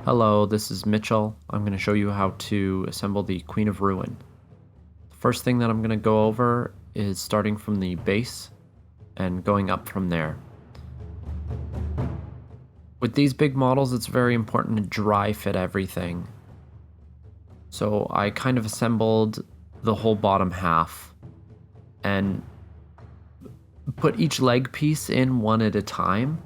Hello, this is Mitchell. I'm going to show you how to assemble the Queen of Ruin. The first thing that I'm going to go over is starting from the base and going up from there. With these big models, it's very important to dry fit everything. So I kind of assembled the whole bottom half and put each leg piece in one at a time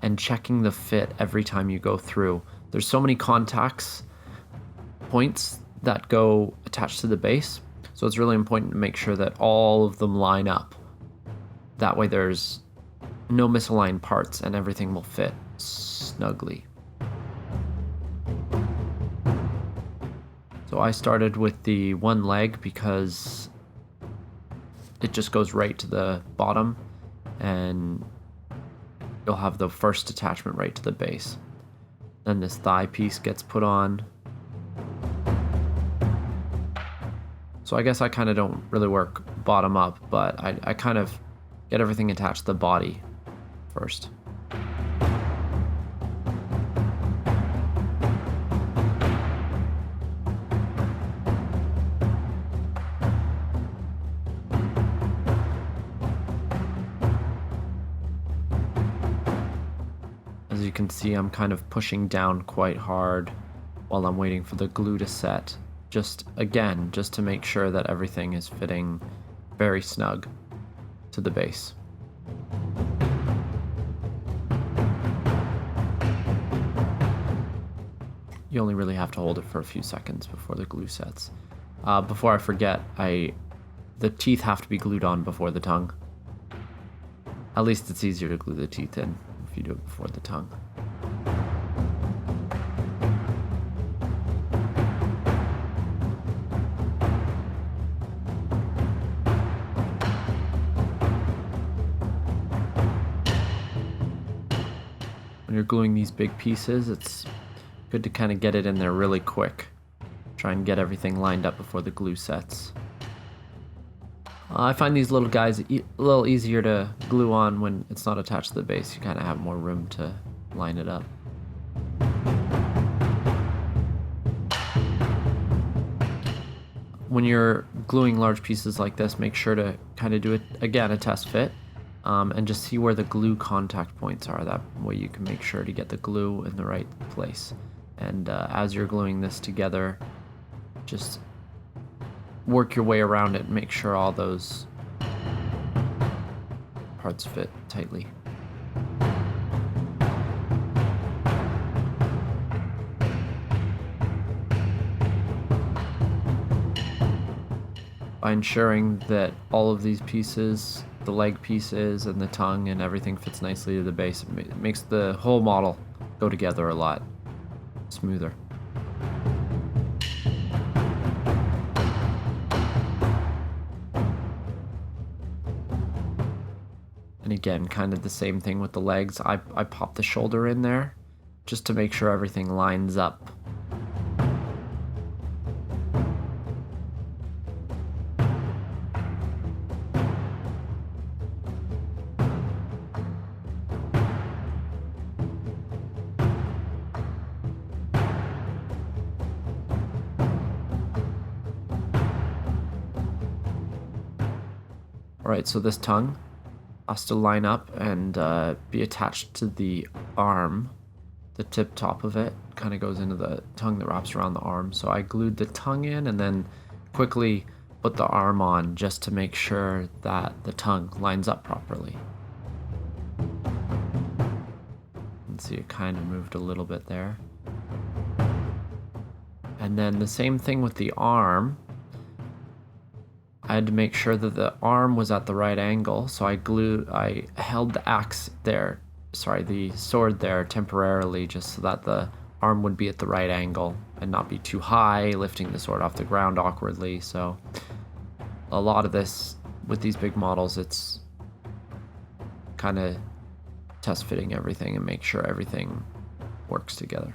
and checking the fit every time you go through. There's so many contacts points that go attached to the base, so it's really important to make sure that all of them line up. That way there's no misaligned parts and everything will fit snugly. So I started with the one leg because it just goes right to the bottom and you'll have the first attachment right to the base. Then this thigh piece gets put on. So I guess I kind of don't really work bottom up, but I kind of get everything attached to the body first. As you can see, I'm kind of pushing down quite hard while I'm waiting for the glue to set. Just to make sure that everything is fitting very snug to the base. You only really have to hold it for a few seconds before the glue sets. Before I forget, the teeth have to be glued on before the tongue. At least it's easier to glue the teeth in if you do it before the tongue. When you're gluing these big pieces, it's good to kind of get it in there really quick. Try and get everything lined up before the glue sets. I find these little guys a little easier to glue on when it's not attached to the base. You kind of have more room to line it up. When you're gluing large pieces like this, make sure to kind of do it, again, a test fit. And just see where the glue contact points are. That way you can make sure to get the glue in the right place. And as you're gluing this together, just work your way around it and make sure all those parts fit tightly. By ensuring that all of these pieces, the leg pieces and the tongue and everything fits nicely to the base, it makes the whole model go together a lot smoother. And again, kind of the same thing with the legs. I pop the shoulder in there just to make sure everything lines up. Alright, so this tongue has to line up and be attached to the arm. The tip top of it kind of goes into the tongue that wraps around the arm. So I glued the tongue in and then quickly put the arm on just to make sure that the tongue lines up properly. You can see it kind of moved a little bit there. And then the same thing with the arm. I had to make sure that the arm was at the right angle, so I held the sword there temporarily just so that the arm would be at the right angle and not be too high, lifting the sword off the ground awkwardly. So a lot of this, with these big models, it's kind of test fitting everything and make sure everything works together.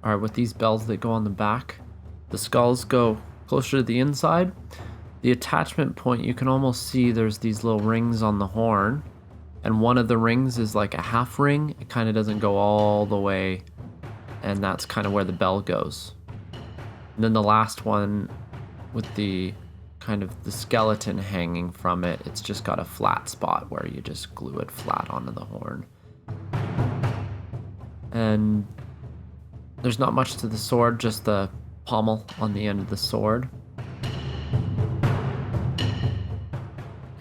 Alright, with these bells that go on the back, the skulls go closer to the inside. The attachment point, you can almost see there's these little rings on the horn. And one of the rings is like a half ring. It kind of doesn't go all the way. And that's kind of where the bell goes. And then the last one with the kind of the skeleton hanging from it, it's just got a flat spot where you just glue it flat onto the horn. And there's not much to the sword, just the pommel on the end of the sword.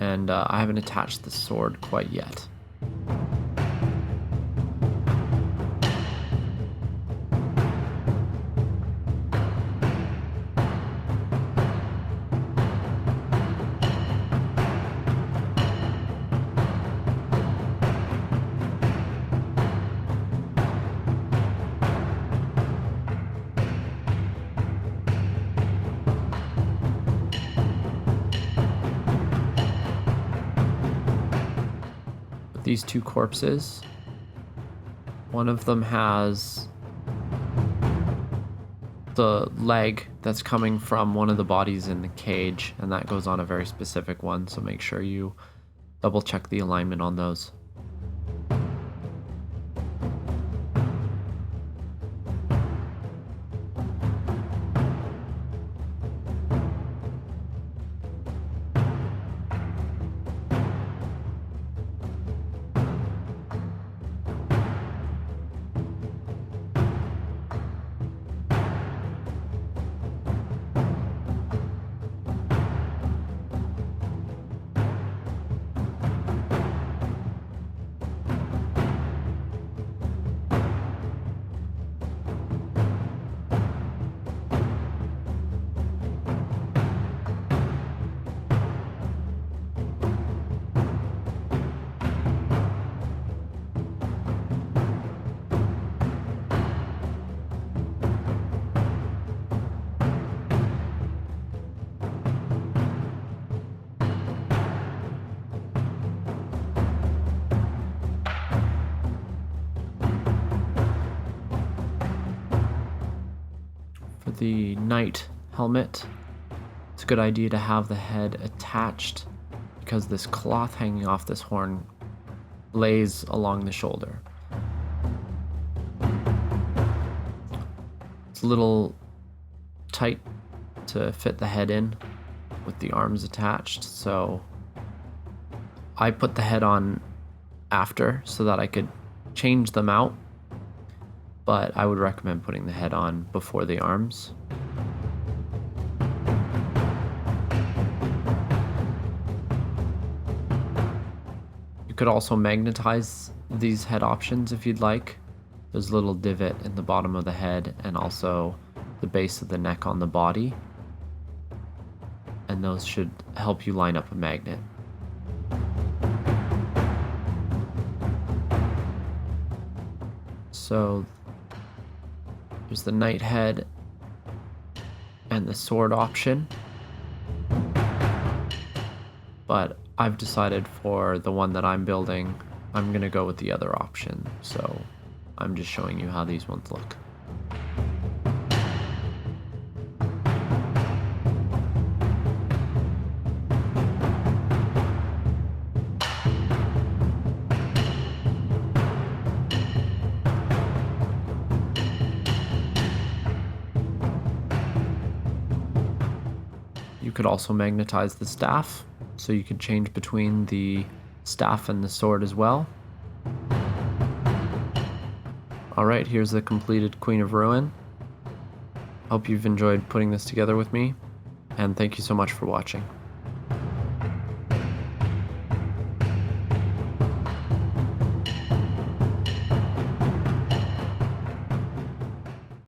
And I haven't attached the sword quite yet. These two corpses. One of them has the leg that's coming from one of the bodies in the cage, and that goes on a very specific one, so make sure you double check the alignment on those. The knight helmet, it's a good idea to have the head attached because this cloth hanging off this horn lays along the shoulder. It's a little tight to fit the head in with the arms attached, so I put the head on after so that I could change them out. But I would recommend putting the head on before the arms. You could also magnetize these head options if you'd like. There's a little divot in the bottom of the head and also the base of the neck on the body. And those should help you line up a magnet. So there's the knight head and the sword option, but I've decided for the one that I'm building, I'm gonna go with the other option, so I'm just showing you how these ones look. You could also magnetize the staff, so you could change between the staff and the sword as well. Alright, here's the completed Queen of Ruin. Hope you've enjoyed putting this together with me, and thank you so much for watching.